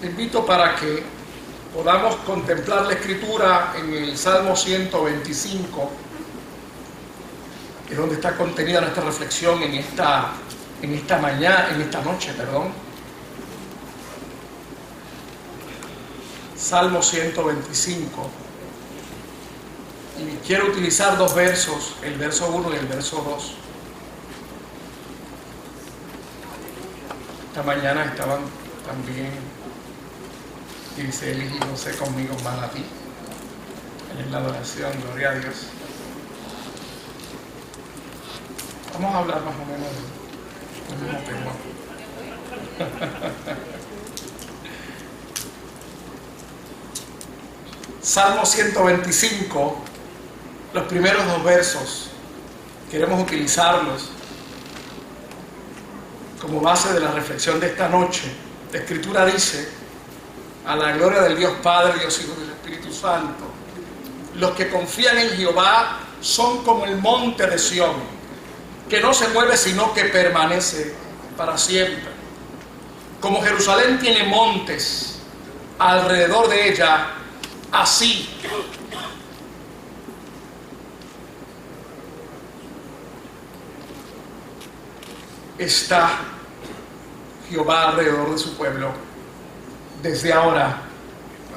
invito para que podamos contemplar la Escritura en el Salmo 125, que es donde está contenida nuestra reflexión en esta noche. Salmo 125. Y quiero utilizar dos versos, el verso 1 y el verso 2. Esta mañana estaban también Giselle y José conmigo más a ti en la adoración, gloria a Dios. Vamos a hablar más o menos del mismo tema. Salmo 125, los primeros dos versos, queremos utilizarlos como base de la reflexión de esta noche. La Escritura dice: a la gloria del Dios Padre, Dios Hijo y del Espíritu Santo, los que confían en Jehová son como el monte de Sión, que no se mueve sino que permanece para siempre. Como Jerusalén tiene montes alrededor de ella, así está Jehová alrededor de su pueblo, desde ahora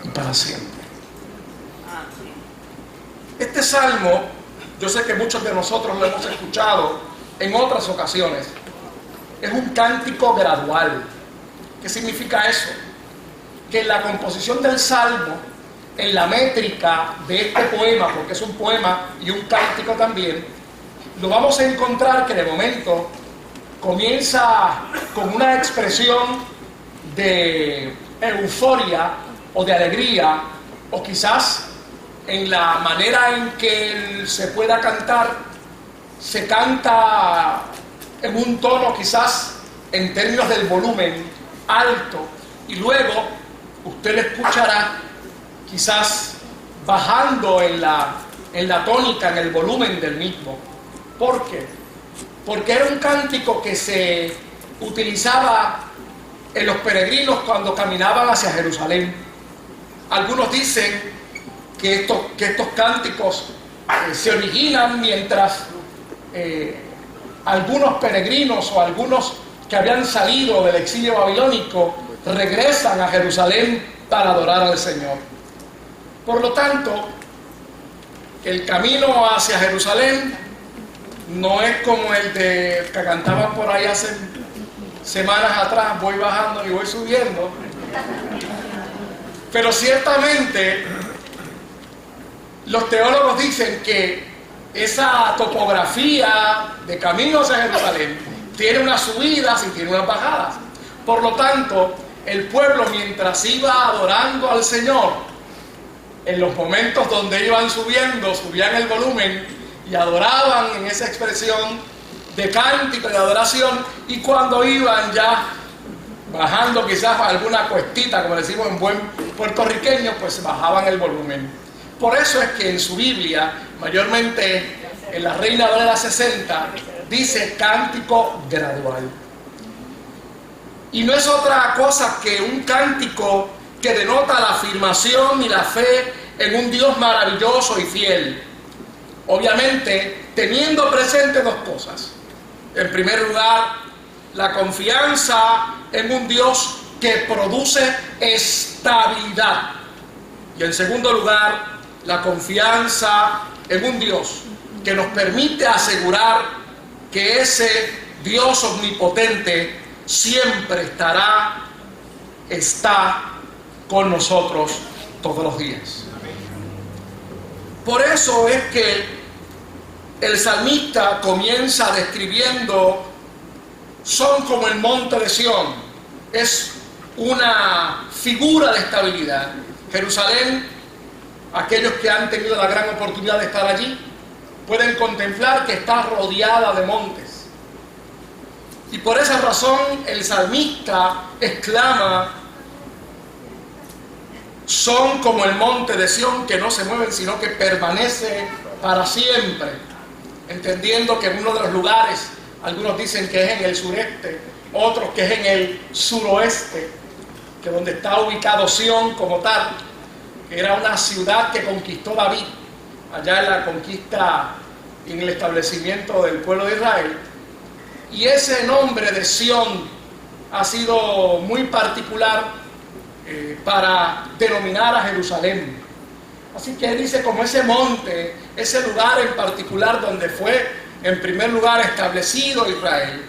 y para siempre. Este salmo, yo sé que muchos de nosotros lo hemos escuchado en otras ocasiones. Es un cántico gradual. ¿Qué significa eso? Que en la composición del salmo, en la métrica de este poema, porque es un poema y un cántico también, lo vamos a encontrar que de momento comienza con una expresión de euforia o de alegría, o quizás en la manera en que se pueda cantar, se canta en un tono quizás en términos del volumen alto, y luego usted le escuchará quizás bajando en la tónica, en el volumen del mismo. ¿Por qué? Porque era un cántico que se utilizaba en los peregrinos cuando caminaban hacia Jerusalén. Algunos dicen que estos cánticos se originan mientras algunos peregrinos o algunos que habían salido del exilio babilónico regresan a Jerusalén para adorar al Señor. Por lo tanto, el camino hacia Jerusalén no es como el que cantaban por ahí hace semanas atrás: voy bajando y voy subiendo. Pero ciertamente los teólogos dicen que esa topografía de camino hacia Jerusalén tiene unas subidas y tiene unas bajadas. Por lo tanto, el pueblo, mientras iba adorando al Señor, en los momentos donde iban subiendo, subían el volumen y adoraban en esa expresión de cántico y de adoración, y cuando iban ya bajando quizás alguna cuestita, como decimos en buen puertorriqueño, pues bajaban el volumen. Por eso es que en su Biblia, mayormente en la Reina Valera 60, dice cántico gradual. Y no es otra cosa que un cántico que denota la afirmación y la fe en un Dios maravilloso y fiel. Obviamente, teniendo presente dos cosas. En primer lugar, la confianza en un Dios que produce estabilidad. Y en segundo lugar, la confianza en un Dios que nos permite asegurar que ese Dios omnipotente siempre está con nosotros todos los días. Por eso es que el salmista comienza describiendo: son como el monte de Sión. Es una figura de estabilidad. Jerusalén, aquellos que han tenido la gran oportunidad de estar allí, pueden contemplar que está rodeada de montes. Y por esa razón el salmista exclama: son como el monte de Sión, que no se mueven sino que permanece para siempre. Entendiendo que en uno de los lugares, algunos dicen que es en el sureste, otros que es en el suroeste, que donde está ubicado Sión como tal, que era una ciudad que conquistó David, allá en la conquista y en el establecimiento del pueblo de Israel. Y ese nombre de Sión ha sido muy particular para denominar a Jerusalén. Así que él dice como ese monte, ese lugar en particular donde fue en primer lugar establecido Israel,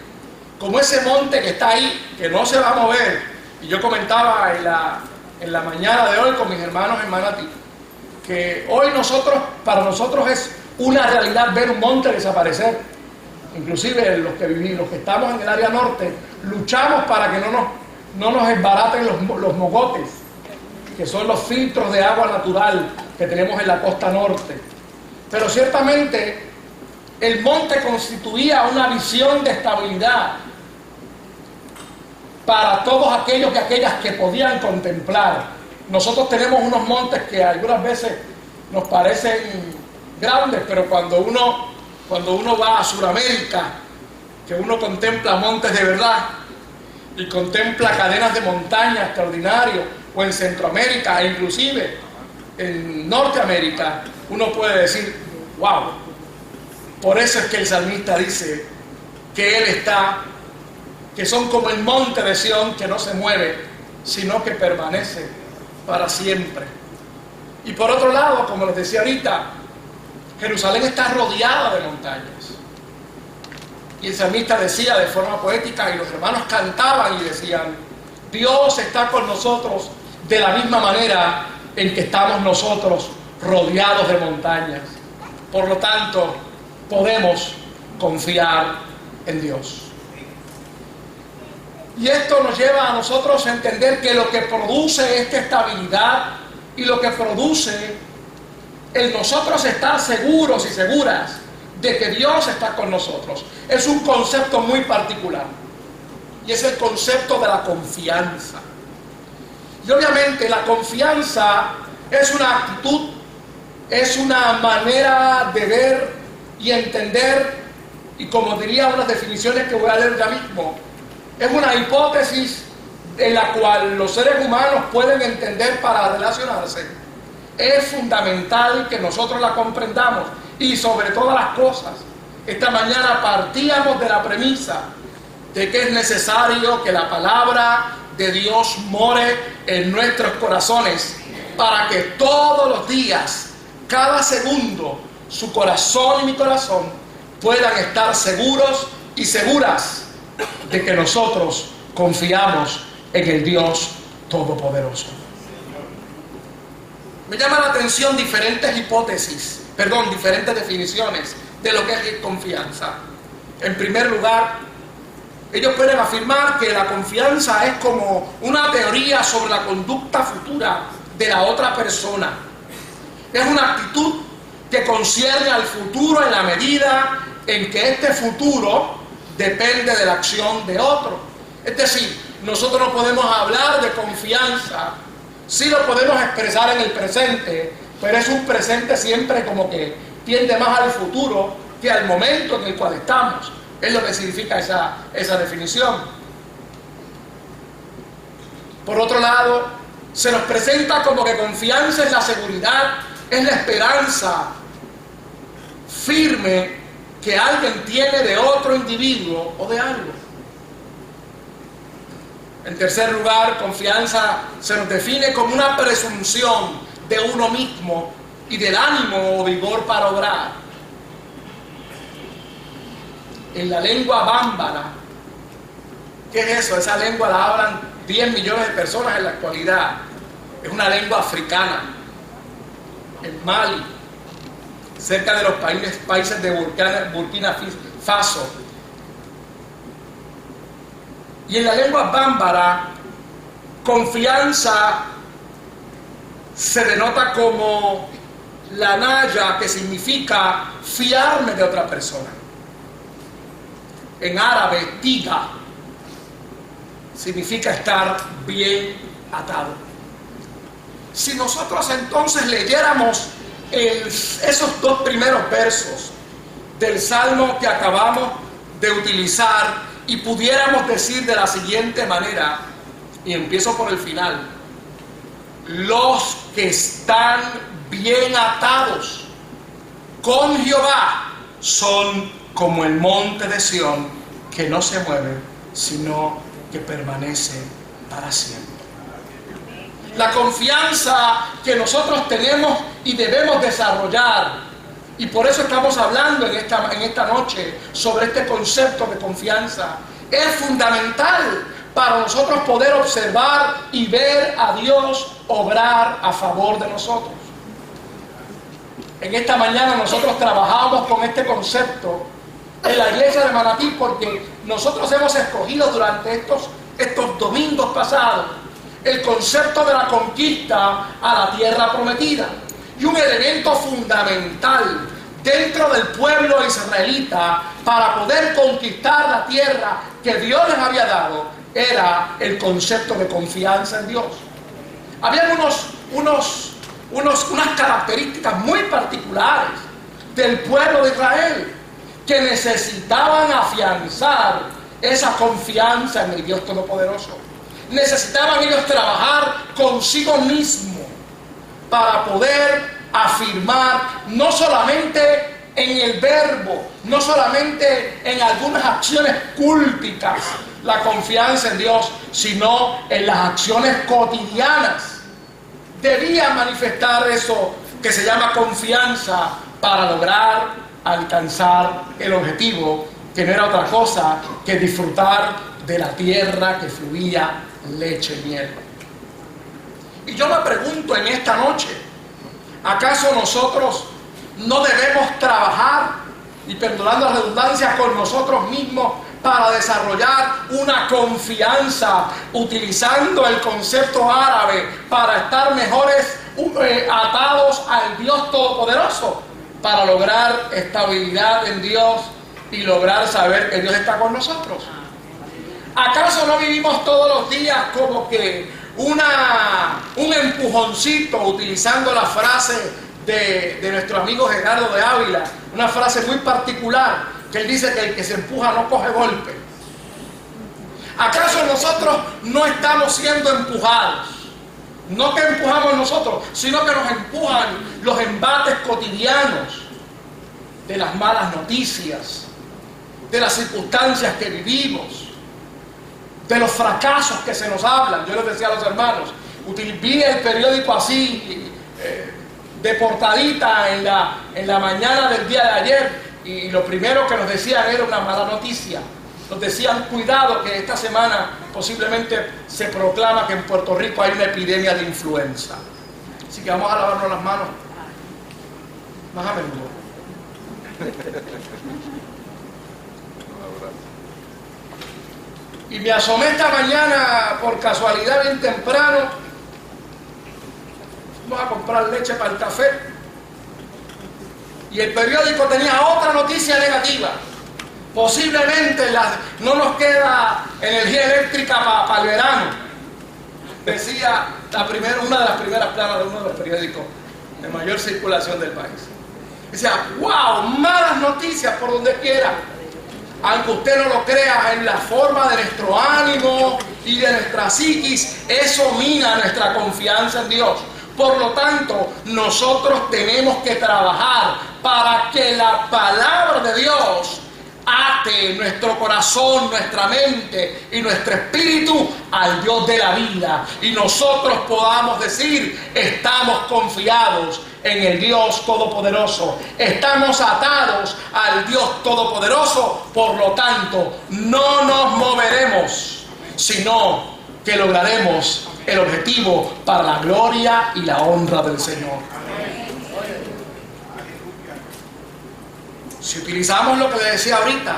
como ese monte que está ahí, que no se va a mover. Y yo comentaba en la mañana de hoy con mis hermanos en Manatí, que hoy para nosotros es una realidad ver un monte desaparecer. Inclusive los que estamos en el área norte, luchamos para que no nos embaraten los mogotes, que son los filtros de agua natural que tenemos en la costa norte. Pero ciertamente el monte constituía una visión de estabilidad para todos aquellos y aquellas que podían contemplar. Nosotros tenemos unos montes que algunas veces nos parecen grandes, pero cuando uno va a Sudamérica, que uno contempla montes de verdad y contempla cadenas de montaña extraordinarias, o en Centroamérica e inclusive en Norteamérica, uno puede decir, wow. Por eso es que el salmista dice que son como el monte de Sión, que no se mueve, sino que permanece para siempre. Y por otro lado, como les decía ahorita, Jerusalén está rodeada de montañas. Y el salmista decía de forma poética, y los hermanos cantaban y decían, Dios está con nosotros de la misma manera en que estamos nosotros rodeados de montañas. Por lo tanto, podemos confiar en Dios. Y esto nos lleva a nosotros a entender que lo que produce esta estabilidad y lo que produce el nosotros estar seguros y seguras de que Dios está con nosotros es un concepto muy particular, y es el concepto de la confianza. Y obviamente la confianza es una actitud, es una manera de ver y entender, y como diría unas definiciones que voy a leer ya mismo, es una hipótesis en la cual los seres humanos pueden entender para relacionarse. Es fundamental que nosotros la comprendamos, y sobre todas las cosas, esta mañana partíamos de la premisa de que es necesario que la palabra de Dios more en nuestros corazones para que todos los días, cada segundo, su corazón y mi corazón puedan estar seguros y seguras de que nosotros confiamos en el Dios Todopoderoso. Me llama la atención diferentes definiciones de lo que es confianza. En primer lugar, ellos pueden afirmar que la confianza es como una teoría sobre la conducta futura de la otra persona. Es una actitud que concierne al futuro en la medida en que este futuro depende de la acción de otro. Es decir, nosotros no podemos hablar de confianza, sí lo podemos expresar en el presente, pero es un presente siempre como que tiende más al futuro que al momento en el cual estamos. Es lo que significa esa definición. Por otro lado, se nos presenta como que confianza es la seguridad, es la esperanza firme que alguien tiene de otro individuo o de algo. En tercer lugar, confianza se nos define como una presunción de uno mismo y del ánimo o vigor para obrar. En la lengua bámbara, ¿qué es eso? Esa lengua la hablan 10 millones de personas en la actualidad. Es una lengua africana. En Mali, cerca de los países de Burkina Faso. Y en la lengua bámbara, confianza se denota como la naya, que significa fiarme de otra persona. En árabe, tiga, significa estar bien atado. Si nosotros entonces leyéramos esos dos primeros versos del Salmo que acabamos de utilizar y pudiéramos decir de la siguiente manera: Y empiezo por el final. Los que están bien atados con Jehová son como el monte de Sión, que no se mueve, sino que permanece para siempre. La confianza que nosotros tenemos y debemos desarrollar, y por eso estamos hablando en esta noche sobre este concepto de confianza, es fundamental para nosotros poder observar y ver a Dios obrar a favor de nosotros. En esta mañana nosotros trabajamos con este concepto en la iglesia de Manatí, porque nosotros hemos escogido durante estos domingos pasados el concepto de la conquista a la tierra prometida. Y un elemento fundamental dentro del pueblo israelita para poder conquistar la tierra que Dios les había dado era el concepto de confianza en Dios. Había unas características muy particulares del pueblo de Israel que necesitaban afianzar esa confianza en el Dios Todopoderoso. Necesitaban ellos trabajar consigo mismo para poder afirmar no solamente en el verbo, no solamente en algunas acciones cúlticas la confianza en Dios, sino en las acciones cotidianas. Debía manifestar eso que se llama confianza para lograr alcanzar el objetivo, que no era otra cosa que disfrutar de la tierra que fluía leche y miel. Y yo me pregunto en esta noche, ¿acaso nosotros no debemos trabajar, y perdonando la redundancia, con nosotros mismos para desarrollar una confianza, utilizando el concepto árabe para estar mejores atados al Dios Todopoderoso, para lograr estabilidad en Dios y lograr saber que Dios está con nosotros? ¿Acaso no vivimos todos los días como que un empujoncito, utilizando la frase de nuestro amigo Gerardo de Ávila, una frase muy particular, que él dice que el que se empuja no coge golpe? ¿Acaso nosotros no estamos siendo empujados? No que empujamos nosotros, sino que nos empujan los embates cotidianos de las malas noticias, de las circunstancias que vivimos, de los fracasos que se nos hablan. Yo les decía a los hermanos, vi el periódico así, de portadita en la mañana del día de ayer, y lo primero que nos decían era una mala noticia. Nos decían, cuidado, que esta semana posiblemente se proclama que en Puerto Rico hay una epidemia de influenza. Así que vamos a lavarnos las manos más a menudo. Y me asomé esta mañana por casualidad bien temprano. Vamos a comprar leche para el café. Y el periódico tenía otra noticia negativa. Posiblemente no nos queda energía eléctrica para el verano. Decía una de las primeras planas de uno de los periódicos de mayor circulación del país. Decía, wow, malas noticias por donde quiera. Aunque usted no lo crea, en la forma de nuestro ánimo y de nuestra psiquis, eso mina nuestra confianza en Dios. Por lo tanto, nosotros tenemos que trabajar para que la palabra de Dios ate nuestro corazón, nuestra mente y nuestro espíritu al Dios de la vida, y nosotros podamos decir, estamos confiados en el Dios Todopoderoso, estamos atados al Dios Todopoderoso, por lo tanto no nos moveremos, sino que lograremos el objetivo para la gloria y la honra del Señor. Si utilizamos lo que le decía ahorita,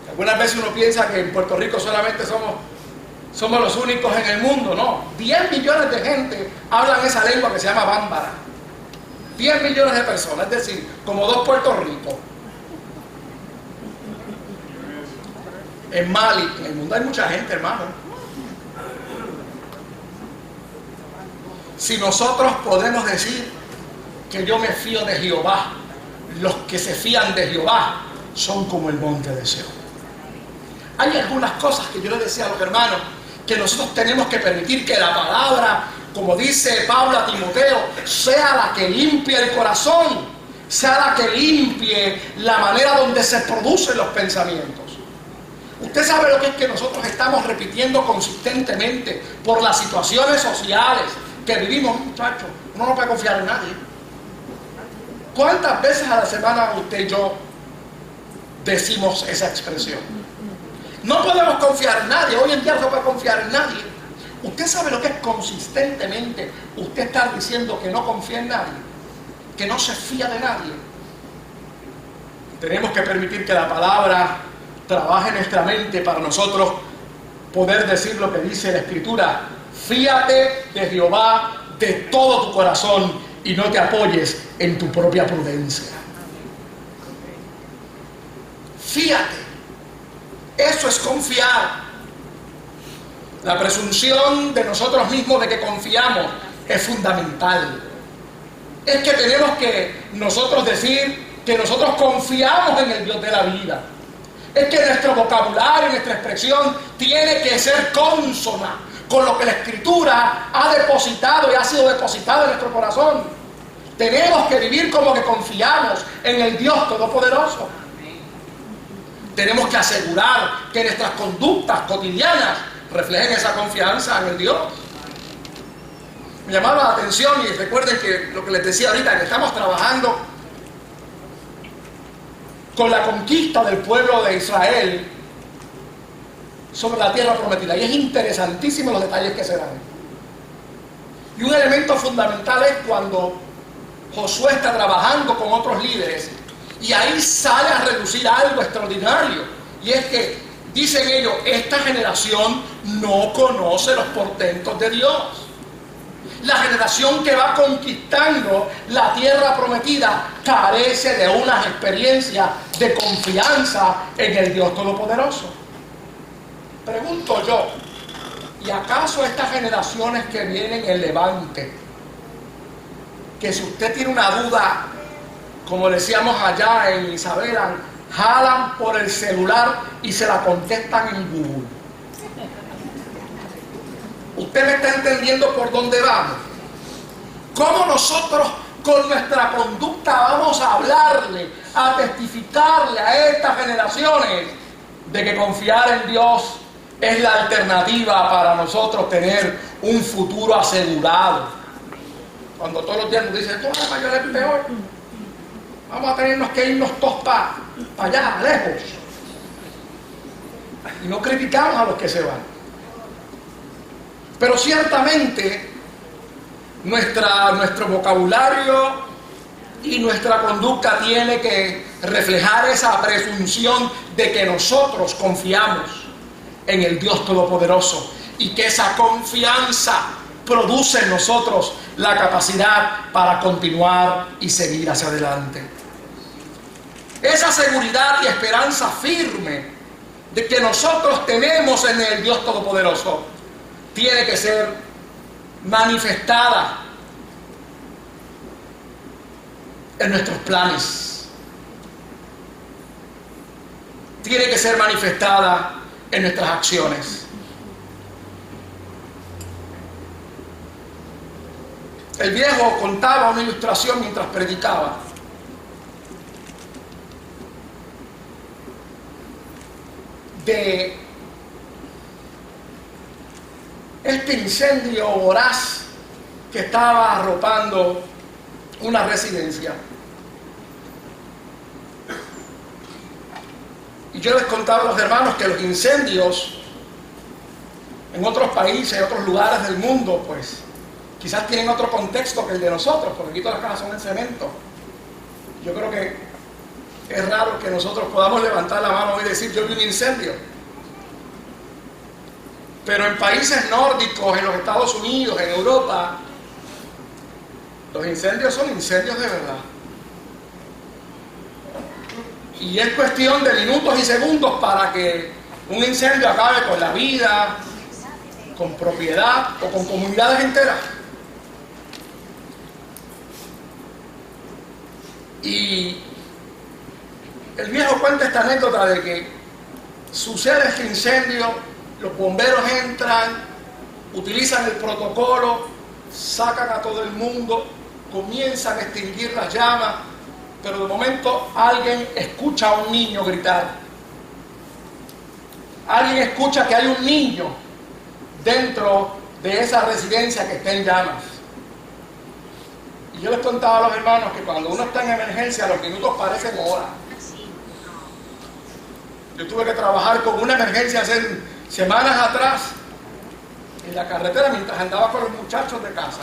algunas veces uno piensa que en Puerto Rico solamente somos los únicos en el mundo. No, 10 millones de gente hablan esa lengua que se llama bámbara. 10 millones de personas, es decir, como 2 Puerto Rico. En Mali, en el mundo hay mucha gente, hermano. Si nosotros podemos decir que yo me fío de Jehová, los que se fían de Jehová son como el monte de Sión. Hay algunas cosas que yo les decía a los hermanos, que nosotros tenemos que permitir que la palabra, como dice Pablo a Timoteo, sea la que limpie el corazón, sea la que limpie la manera donde se producen los pensamientos. Usted sabe lo que es que nosotros estamos repitiendo consistentemente por las situaciones sociales que vivimos, muchachos. Uno no puede confiar en nadie. ¿Cuántas veces a la semana usted y yo decimos esa expresión? No podemos confiar en nadie. Hoy en día no se puede confiar en nadie. Usted sabe lo que es consistentemente usted estar diciendo que no confía en nadie, que no se fía de nadie. Tenemos que permitir que la palabra trabaje en nuestra mente para nosotros poder decir lo que dice la Escritura: fíate de Jehová de todo tu corazón y no te apoyes en tu propia prudencia. Fíate, eso es confiar. La presunción de nosotros mismos de que confiamos es fundamental. Es que tenemos que nosotros decir que nosotros confiamos en el Dios de la vida. Es que nuestro vocabulario, nuestra expresión tiene que ser consona con lo que la Escritura ha depositado y ha sido depositado en nuestro corazón. Tenemos que vivir como que confiamos en el Dios Todopoderoso. Tenemos que asegurar que nuestras conductas cotidianas reflejen esa confianza en el Dios. Me llamaba la atención, y recuerden que lo que les decía ahorita, que estamos trabajando con la conquista del pueblo de Israel sobre la tierra prometida, y es interesantísimo los detalles que se dan. Y un elemento fundamental es cuando Josué está trabajando con otros líderes y ahí sale a reducir algo extraordinario, y es que dicen ellos: esta generación no conoce los portentos de Dios. La generación que va conquistando la tierra prometida carece de una experiencia de confianza en el Dios Todopoderoso. Pregunto yo, ¿y acaso estas generaciones que vienen en Levante, que si usted tiene una duda, como decíamos allá en Isabela, jalan por el celular y se la contestan en Google? ¿Usted me está entendiendo por dónde vamos? ¿Cómo nosotros con nuestra conducta vamos a hablarle, a testificarle a estas generaciones de que confiar en Dios es la alternativa para nosotros tener un futuro asegurado? Cuando todos los días nos dicen: esto es mayor, es peor, vamos a tenernos que irnos todos para allá, lejos. Y no criticamos a los que se van. Pero ciertamente nuestro vocabulario y nuestra conducta tiene que reflejar esa presunción de que nosotros confiamos en el Dios Todopoderoso y que esa confianza produce en nosotros la capacidad para continuar y seguir hacia adelante. Esa seguridad y esperanza firme de que nosotros tenemos en el Dios Todopoderoso tiene que ser manifestada en nuestros planes. Tiene que ser manifestada en nuestras acciones. El viejo contaba una ilustración mientras predicaba. De este incendio voraz que estaba arropando una residencia. Y yo les contaba a los hermanos que los incendios en otros países, en otros lugares del mundo, pues quizás tienen otro contexto que el de nosotros, porque aquí todas las casas son en cemento. Yo creo que es raro que nosotros podamos levantar la mano y decir: yo vi un incendio. Pero en países nórdicos, en los Estados Unidos, en Europa, los incendios son incendios de verdad. Y es cuestión de minutos y segundos para que un incendio acabe con la vida, con propiedad o con comunidades enteras. Y el viejo cuenta esta anécdota de que Sucede este incendio, los bomberos entran, utilizan el protocolo, sacan a todo el mundo, comienzan a extinguir las llamas, pero de momento alguien escucha a un niño gritar. Alguien escucha que hay un niño dentro de esa residencia que está en llamas. Y yo les contaba a los hermanos que cuando uno está en emergencia, los minutos parecen horas. Yo tuve que trabajar con una emergencia hace semanas atrás en la carretera mientras andaba con los muchachos de casa.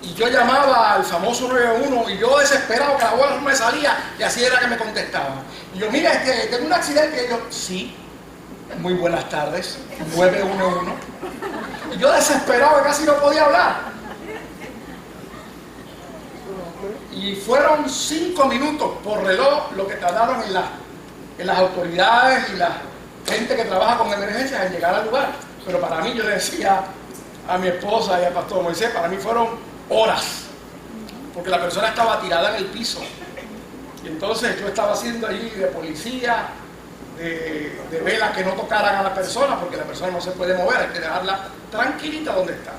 Y yo llamaba al famoso 911 y yo desesperado, que la voz no me salía, y así era que me contestaban. Y yo, mira, tengo un accidente. Y yo, sí, muy buenas tardes, 911. Y yo desesperado, que casi no podía hablar. Y fueron 5 minutos por reloj lo que tardaron en las autoridades y la gente que trabaja con emergencias en llegar al lugar. Pero para mí, yo le decía a mi esposa y al pastor Moisés, para mí fueron horas, porque la persona estaba tirada en el piso. Y entonces yo estaba haciendo allí de policía, de vela que no tocaran a la persona, porque la persona no se puede mover, hay que dejarla tranquilita donde está.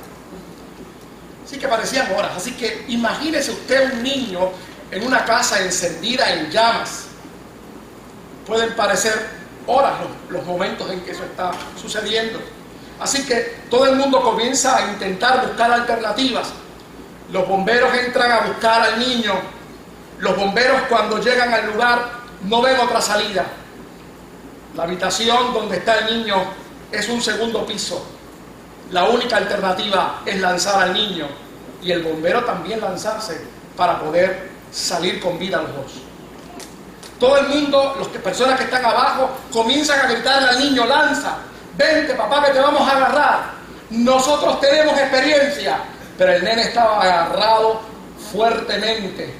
Así que parecían horas. Así que imagínese usted un niño en una casa encendida en llamas. Pueden parecer horas los momentos en que eso está sucediendo. Así que todo el mundo comienza a intentar buscar alternativas. Los bomberos entran a buscar al niño. Los bomberos, cuando llegan al lugar, no ven otra salida. La habitación donde está el niño es un segundo piso. La única alternativa es lanzar al niño y el bombero también lanzarse para poder salir con vida los dos. Todo el mundo, las personas que están abajo, comienzan a gritarle al niño, lanza, vente papá que te vamos a agarrar. Nosotros tenemos experiencia. Pero el nene estaba agarrado fuertemente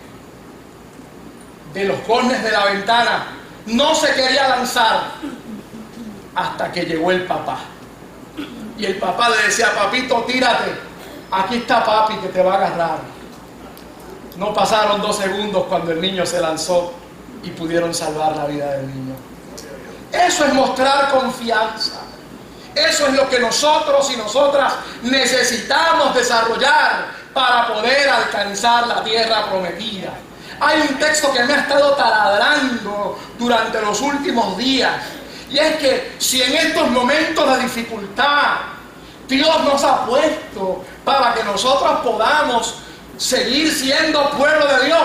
de los cornes de la ventana. No se quería lanzar hasta que llegó el papá. Y el papá le decía, papito, tírate. Aquí está papi que te va a agarrar. No pasaron 2 segundos cuando el niño se lanzó y pudieron salvar la vida del niño. Eso es mostrar confianza. Eso es lo que nosotros y nosotras necesitamos desarrollar para poder alcanzar la tierra prometida. Hay un texto que me ha estado taladrando durante los últimos días, y es que si en estos momentos de dificultad Dios nos ha puesto para que nosotros podamos seguir siendo pueblo de Dios,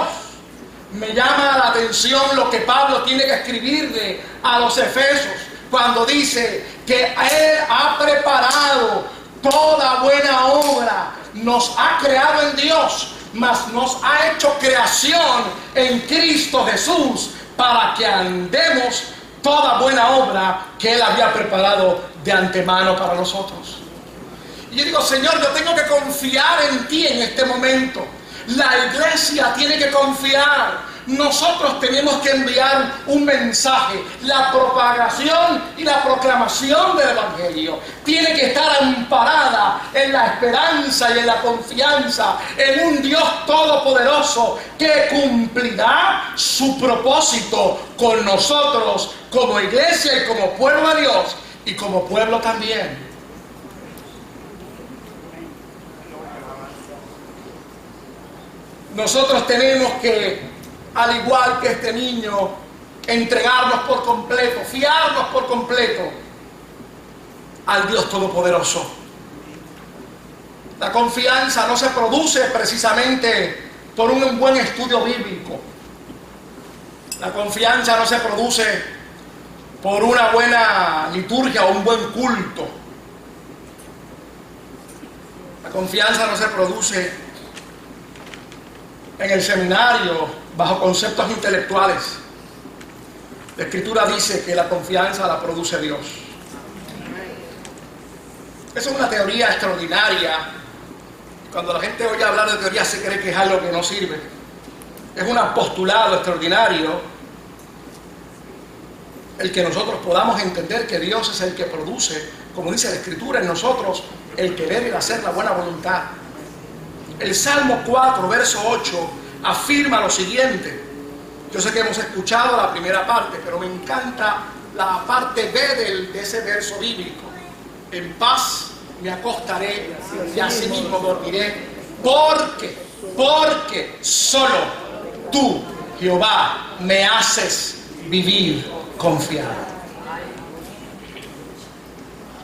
me llama la atención lo que Pablo tiene que escribirle a los Efesios cuando dice que Él ha preparado toda buena obra, nos ha creado en Dios, mas nos ha hecho creación en Cristo Jesús para que andemos toda buena obra que Él había preparado de antemano para nosotros. Y yo digo, Señor, yo tengo que confiar en Ti en este momento. La iglesia tiene que confiar. Nosotros tenemos que enviar un mensaje. La propagación y la proclamación del Evangelio tiene que estar amparada en la esperanza y en la confianza en un Dios todopoderoso que cumplirá su propósito con nosotros como iglesia y como pueblo de Dios y como pueblo también. Nosotros tenemos que, al igual que este niño, entregarnos por completo, fiarnos por completo al Dios Todopoderoso. La confianza no se produce precisamente por un buen estudio bíblico. La confianza no se produce por una buena liturgia o un buen culto. La confianza no se produce en el seminario bajo conceptos intelectuales. La Escritura dice que la confianza la produce Dios. Esa es una teoría extraordinaria. Cuando la gente oye hablar de teoría se cree que es algo que no sirve. Es un postulado extraordinario el que nosotros podamos entender que Dios es el que produce, como dice la Escritura, en nosotros el querer y el hacer la buena voluntad. El Salmo 4, verso 8, afirma lo siguiente: Yo sé que hemos escuchado la primera parte, pero me encanta la parte B de ese verso bíblico. En paz me acostaré y asimismo dormiré, porque solo tú, Jehová, me haces vivir confiado.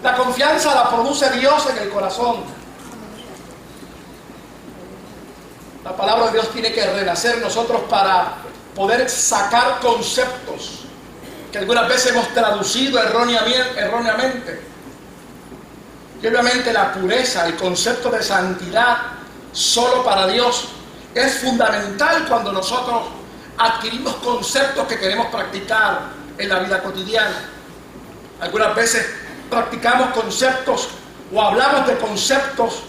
La confianza la produce Dios en el corazón. La palabra de Dios tiene que renacer en nosotros para poder sacar conceptos que algunas veces hemos traducido erróneamente. Y obviamente la pureza, el concepto de santidad solo para Dios es fundamental cuando nosotros adquirimos conceptos que queremos practicar en la vida cotidiana. Algunas veces practicamos conceptos o hablamos de conceptos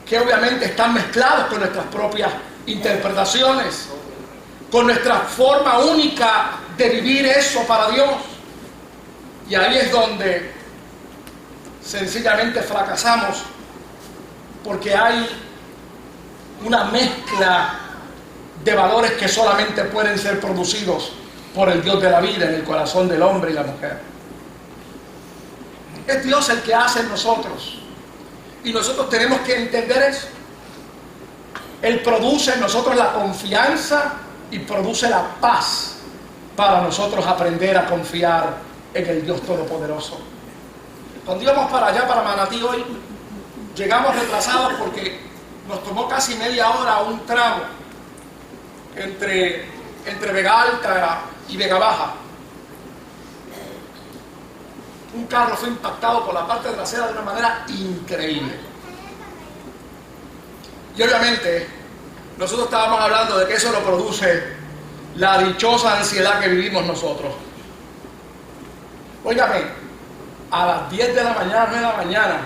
que obviamente están mezclados con nuestras propias interpretaciones, con nuestra forma única de vivir eso para Dios. Y ahí es donde sencillamente fracasamos, porque hay una mezcla de valores que solamente pueden ser producidos por el Dios de la vida en el corazón del hombre y la mujer. Es Dios el que hace en nosotros, y nosotros tenemos que entender eso. Él produce en nosotros la confianza y produce la paz para nosotros aprender a confiar en el Dios Todopoderoso. Cuando íbamos para allá, para Manatí hoy, llegamos retrasados porque nos tomó casi media hora un tramo entre Vega Alta y Vega Baja. Un carro fue impactado por la parte trasera de una manera increíble. Y obviamente nosotros estábamos hablando de que eso lo produce la dichosa ansiedad que vivimos nosotros. Óigame, a las 10 de la mañana, 9 de la mañana,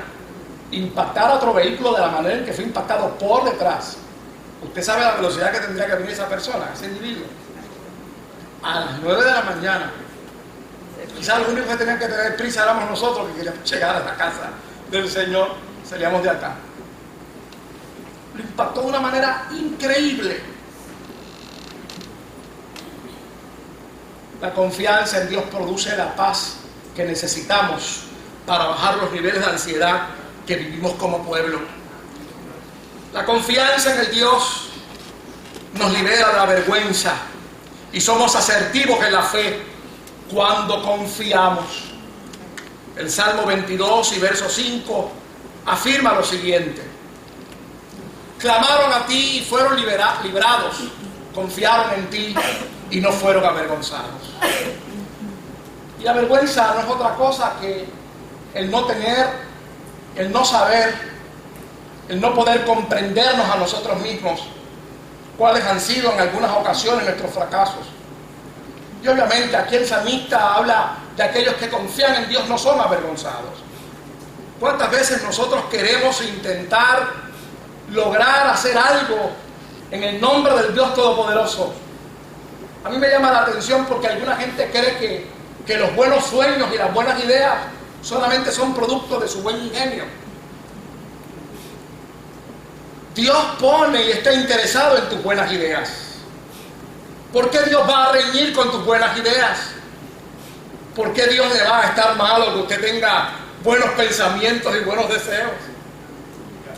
impactar a otro vehículo de la manera en que fue impactado por detrás. Usted sabe la velocidad que tendría que venir esa persona, ese individuo. A las 9 de la mañana. Quizás lo único que tenían que tener prisa éramos nosotros, que queríamos llegar a la casa del Señor. Salíamos de acá. Lo impactó de una manera increíble. La confianza en Dios produce la paz que necesitamos para bajar los niveles de ansiedad que vivimos como pueblo. La confianza en el Dios nos libera de la vergüenza y somos asertivos en la fe cuando confiamos. El Salmo 22 y verso 5 afirma lo siguiente: clamaron a ti y fueron librados, confiaron en ti y no fueron avergonzados. Y la vergüenza no es otra cosa que el no tener, el no saber, el no poder comprendernos a nosotros mismos, cuáles han sido en algunas ocasiones nuestros fracasos. Y obviamente aquí el salmista habla de aquellos que confían en Dios no son avergonzados. ¿Cuántas veces nosotros queremos intentar lograr hacer algo en el nombre del Dios Todopoderoso? A mí me llama la atención porque alguna gente cree que los buenos sueños y las buenas ideas solamente son producto de su buen ingenio. Dios pone y está interesado en tus buenas ideas. ¿Por qué Dios va a reñir con tus buenas ideas? ¿Por qué Dios le va a estar malo que usted tenga buenos pensamientos y buenos deseos?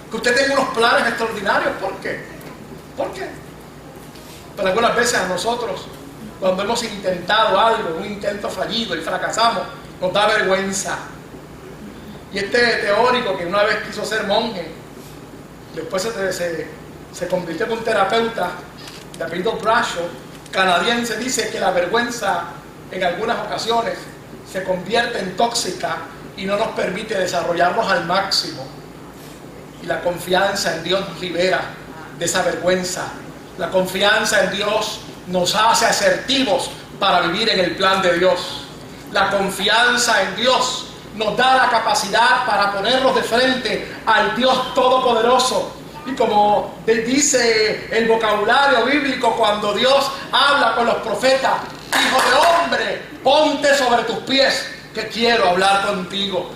Que usted tenga unos planes extraordinarios. ¿Por qué? ¿Por qué? Pero algunas veces a nosotros, cuando hemos intentado algo, un intento fallido y fracasamos, nos da vergüenza. Y este teórico que una vez quiso ser monje, después se convirtió en un terapeuta de apellido Bradshaw, canadiense, dice que la vergüenza en algunas ocasiones se convierte en tóxica y no nos permite desarrollarnos al máximo. Y la confianza en Dios nos libera de esa vergüenza. La confianza en Dios nos hace asertivos para vivir en el plan de Dios. La confianza en Dios nos da la capacidad para ponernos de frente al Dios Todopoderoso. Y como dice el vocabulario bíblico, cuando Dios habla con los profetas: hijo de hombre, ponte sobre tus pies, que quiero hablar contigo.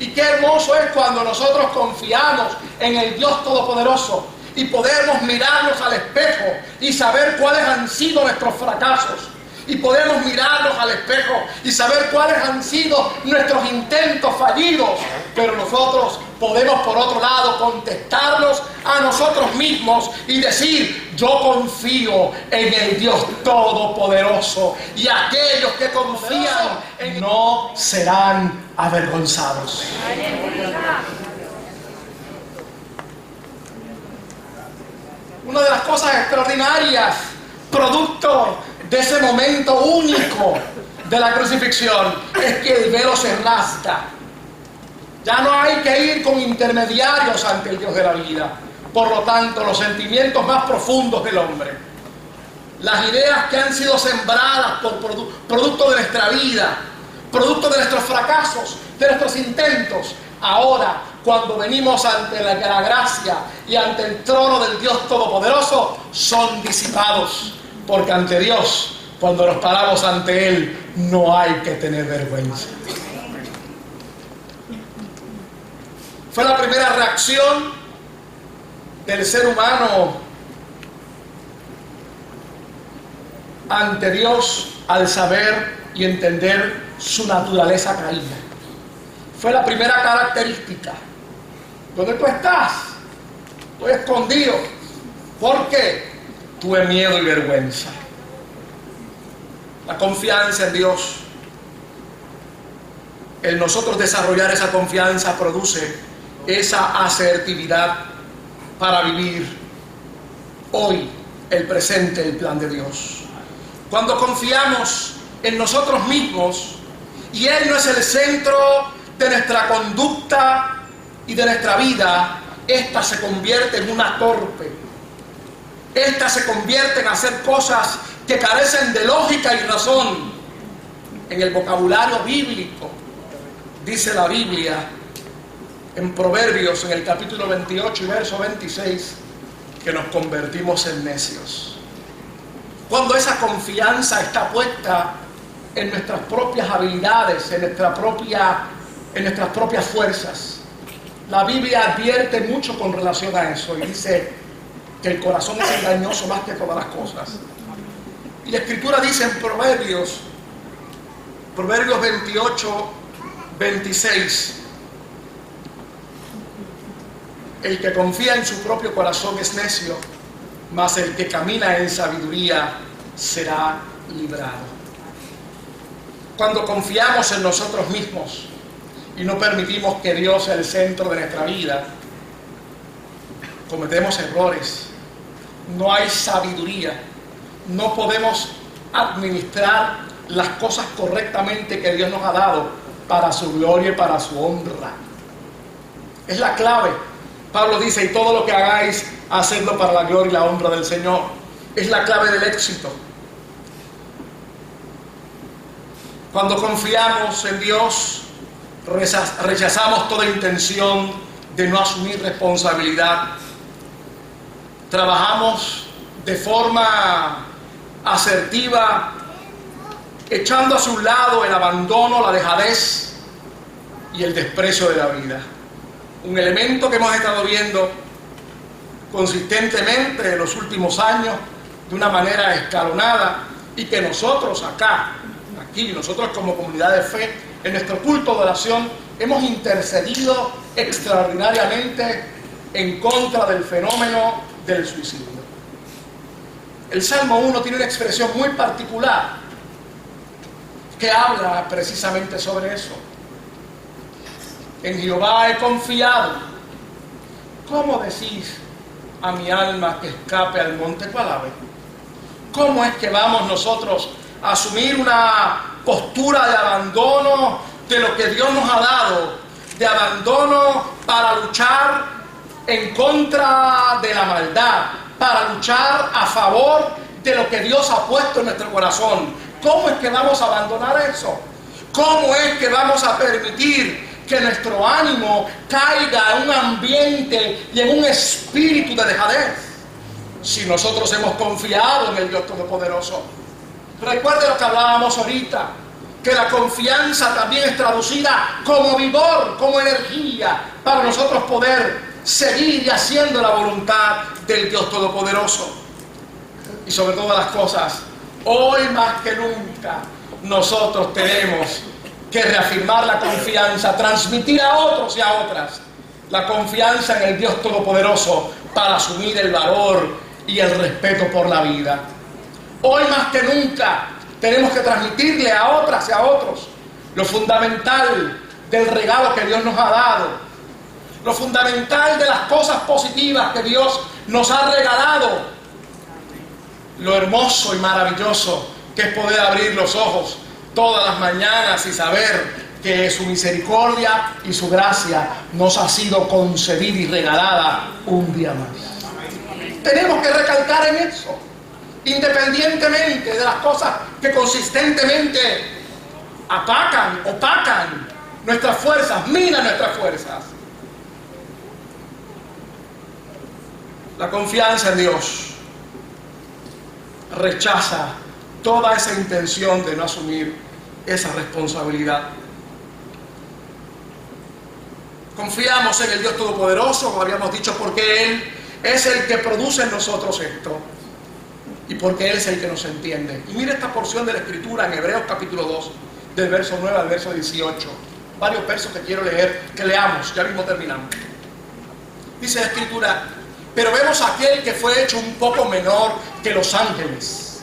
Y qué hermoso es cuando nosotros confiamos en el Dios Todopoderoso y podemos mirarnos al espejo y saber cuáles han sido nuestros fracasos. Y podemos mirarnos al espejo y saber cuáles han sido nuestros intentos fallidos. Pero nosotros podemos, por otro lado, contestarnos a nosotros mismos y decir: yo confío en el Dios Todopoderoso, y aquellos que confían en Él no serán avergonzados. Una de las cosas extraordinarias, producto de ese momento único de la crucifixión, es que el velo se rasga. Ya no hay que ir con intermediarios ante el Dios de la vida. Por lo tanto, los sentimientos más profundos del hombre, las ideas que han sido sembradas por producto de nuestra vida, producto de nuestros fracasos, de nuestros intentos, ahora, cuando venimos ante la gracia y ante el trono del Dios Todopoderoso, son disipados. Porque ante Dios, cuando nos paramos ante Él, no hay que tener vergüenza. Fue la primera reacción del ser humano ante Dios al saber y entender su naturaleza caída. Fue la primera característica. ¿Dónde tú estás? Estoy escondido. ¿Por qué? Tuve miedo y vergüenza. La confianza en Dios, el nosotros desarrollar esa confianza, produce esa asertividad para vivir hoy el presente, el plan de Dios. Cuando confiamos en nosotros mismos y Él no es el centro de nuestra conducta y de nuestra vida, esta se convierte en una torpe. Esta se convierte en hacer cosas que carecen de lógica y razón. En el vocabulario bíblico, dice la Biblia, en Proverbios, en el capítulo 28 y verso 26, que nos convertimos en necios. Cuando esa confianza está puesta en nuestras propias habilidades, en nuestras propias fuerzas. La Biblia advierte mucho con relación a eso y dice que el corazón es engañoso más que todas las cosas. Y la Escritura dice en Proverbios 28, 26, el que confía en su propio corazón es necio, mas el que camina en sabiduría será librado. Cuando confiamos en nosotros mismos y no permitimos que Dios sea el centro de nuestra vida, cometemos errores. No hay sabiduría. No podemos administrar las cosas correctamente que Dios nos ha dado para su gloria y para su honra. Es la clave. Pablo dice: y todo lo que hagáis, hacedlo para la gloria y la honra del Señor. Es la clave del éxito. Cuando confiamos en Dios, rechazamos toda intención de no asumir responsabilidad. Trabajamos de forma asertiva, echando a su lado el abandono, la dejadez y el desprecio de la vida. Un elemento que hemos estado viendo consistentemente en los últimos años de una manera escalonada, y que nosotros aquí, nosotros como comunidad de fe, en nuestro culto de oración, hemos intercedido extraordinariamente en contra del fenómeno del suicidio. El Salmo 1 tiene una expresión muy particular que habla precisamente sobre eso. En Jehová he confiado. ¿Cómo decís a mi alma que escape al monte Palabe? ¿Cómo es que vamos nosotros a asumir una postura de abandono de lo que Dios nos ha dado, de abandono para luchar en contra de la maldad, para luchar a favor de lo que Dios ha puesto en nuestro corazón? ¿Cómo es que vamos a abandonar eso? ¿Cómo es que vamos a permitir que nuestro ánimo caiga en un ambiente y en un espíritu de dejadez si nosotros hemos confiado en el Dios Todopoderoso? Recuerde lo que hablábamos ahorita, que la confianza también es traducida como vigor, como energía, para nosotros poder seguir y haciendo la voluntad del Dios Todopoderoso. Y sobre todas las cosas, hoy más que nunca, nosotros tenemos que reafirmar la confianza, transmitir a otros y a otras la confianza en el Dios Todopoderoso para asumir el valor y el respeto por la vida. Hoy más que nunca tenemos que transmitirle a otras y a otros lo fundamental del regalo que Dios nos ha dado, lo fundamental de las cosas positivas que Dios nos ha regalado, lo hermoso y maravilloso que es poder abrir los ojos todas las mañanas y saber que su misericordia y su gracia nos ha sido concedida y regalada un día más. Tenemos que recalcar en eso, independientemente de las cosas que consistentemente opacan nuestras fuerzas, minan nuestras fuerzas. La confianza en Dios rechaza toda esa intención de no asumir esa responsabilidad. Confiamos en el Dios Todopoderoso, como habíamos dicho, porque Él es el que produce en nosotros esto y porque Él es el que nos entiende. Y mira esta porción de la Escritura en Hebreos capítulo 2, del verso 9 al verso 18. Varios versos que quiero leer, que leamos, ya mismo terminamos. Dice la Escritura: pero vemos a aquel que fue hecho un poco menor que los ángeles,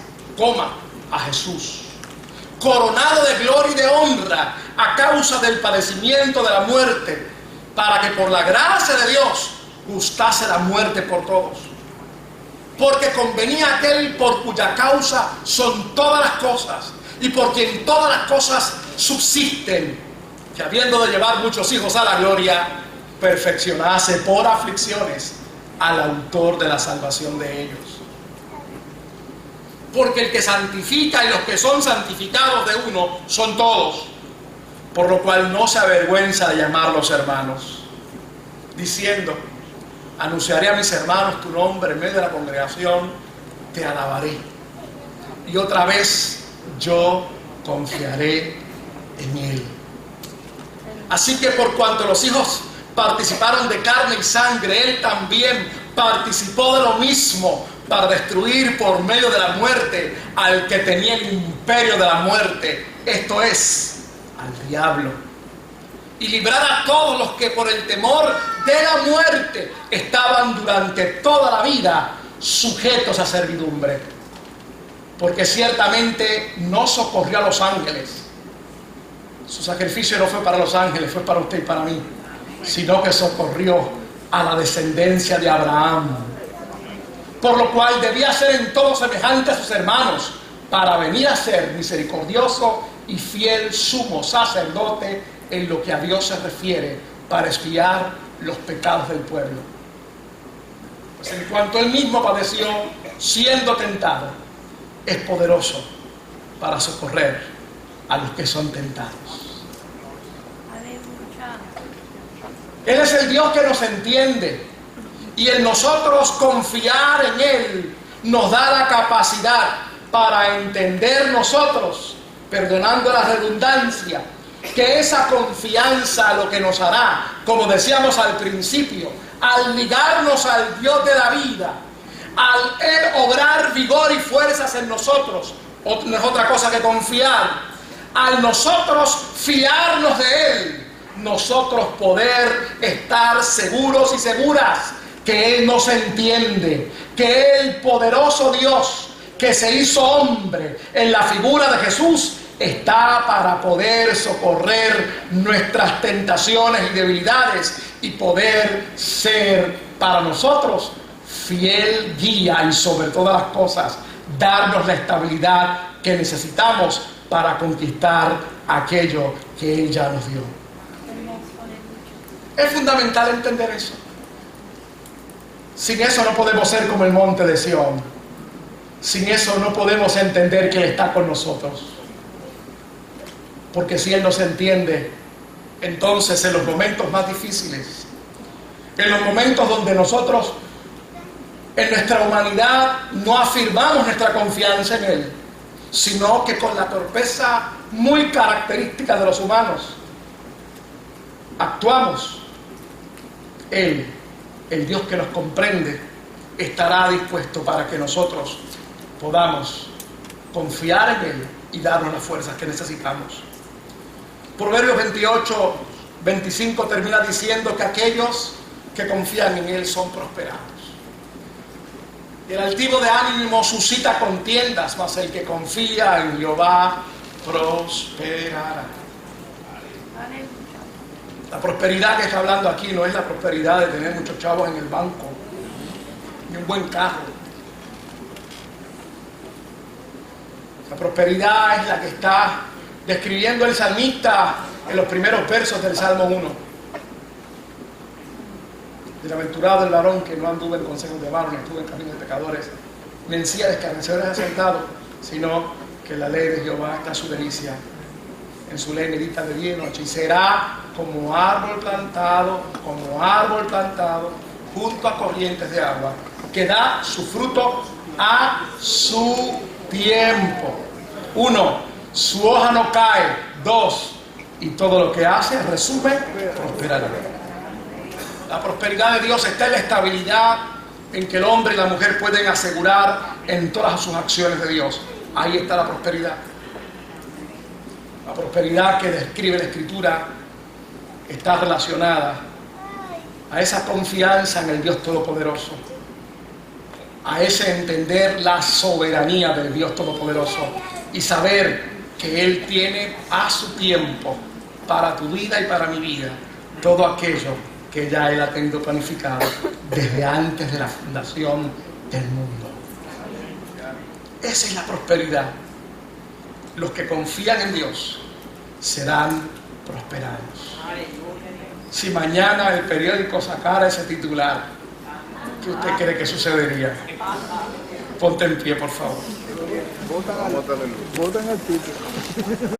a Jesús, coronado de gloria y de honra a causa del padecimiento de la muerte, para que por la gracia de Dios gustase la muerte por todos. Porque convenía aquel por cuya causa son todas las cosas, y por quien todas las cosas subsisten, que habiendo de llevar muchos hijos a la gloria, perfeccionase por aflicciones al autor de la salvación de ellos. Porque el que santifica y los que son santificados de uno son todos, por lo cual no se avergüenza de llamarlos hermanos, diciendo: anunciaré a mis hermanos tu nombre en medio de la congregación, te alabaré. Y otra vez yo confiaré en él. Así que por cuanto los hijos participaron de carne y sangre, él también participó de lo mismo, para destruir por medio de la muerte al que tenía el imperio de la muerte, esto es, al diablo, y librar a todos los que por el temor de la muerte estaban durante toda la vida sujetos a servidumbre. Porque ciertamente no socorrió a los ángeles. Su sacrificio no fue para los ángeles, fue para usted y para mí, sino que socorrió a la descendencia de Abraham, por lo cual debía ser en todo semejante a sus hermanos, para venir a ser misericordioso y fiel sumo sacerdote en lo que a Dios se refiere, para expiar los pecados del pueblo. Pues en cuanto él mismo padeció siendo tentado, es poderoso para socorrer a los que son tentados. Él es el Dios que nos entiende, y en nosotros confiar en Él nos da la capacidad para entender nosotros, perdonando la redundancia, que esa confianza lo que nos hará, como decíamos al principio, al ligarnos al Dios de la vida, al Él obrar vigor y fuerzas en nosotros, no es otra cosa que confiar, al nosotros fiarnos de Él, nosotros poder estar seguros y seguras que Él nos entiende, que el poderoso Dios que se hizo hombre en la figura de Jesús está para poder socorrer nuestras tentaciones y debilidades y poder ser para nosotros fiel guía, y sobre todas las cosas darnos la estabilidad que necesitamos para conquistar aquello que Él ya nos dio. Es fundamental entender eso. Sin eso no podemos ser como el monte de Sión. Sin eso no podemos entender que Él está con nosotros. Porque si Él nos entiende, entonces en los momentos más difíciles, en los momentos donde nosotros en nuestra humanidad no afirmamos nuestra confianza en Él, sino que con la torpeza muy característica de los humanos actuamos, Él el Dios que nos comprende estará dispuesto para que nosotros podamos confiar en Él y darnos las fuerzas que necesitamos. Proverbios 28, 25 termina diciendo que aquellos que confían en Él son prosperados. El altivo de ánimo suscita contiendas, mas el que confía en Jehová prosperará. La prosperidad que está hablando aquí no es la prosperidad de tener muchos chavos en el banco, ni un buen carro. La prosperidad es la que está describiendo el salmista en los primeros versos del Salmo 1. Bienaventurado el varón que no anduvo en consejos de varones, ni estuvo en caminos de pecadores, ni en silla de escarnecedores asentado, sino que la ley de Jehová está su delicia. En su ley medita de día y noche, y será como árbol plantado junto a corrientes de agua, que da su fruto a su tiempo. 1, su hoja no cae. 2, y todo lo que hace, resume, prosperará. La prosperidad de Dios está en la estabilidad en que el hombre y la mujer pueden asegurar en todas sus acciones de Dios. Ahí está la prosperidad. La prosperidad que describe la Escritura está relacionada a esa confianza en el Dios Todopoderoso, a ese entender la soberanía del Dios Todopoderoso y saber que Él tiene a su tiempo para tu vida y para mi vida todo aquello que ya Él ha tenido planificado desde antes de la fundación del mundo. Esa es la prosperidad. Los que confían en Dios serán prosperados. Si mañana el periódico sacara ese titular, ¿qué usted cree que sucedería? Ponte en pie, por favor. Votan al título.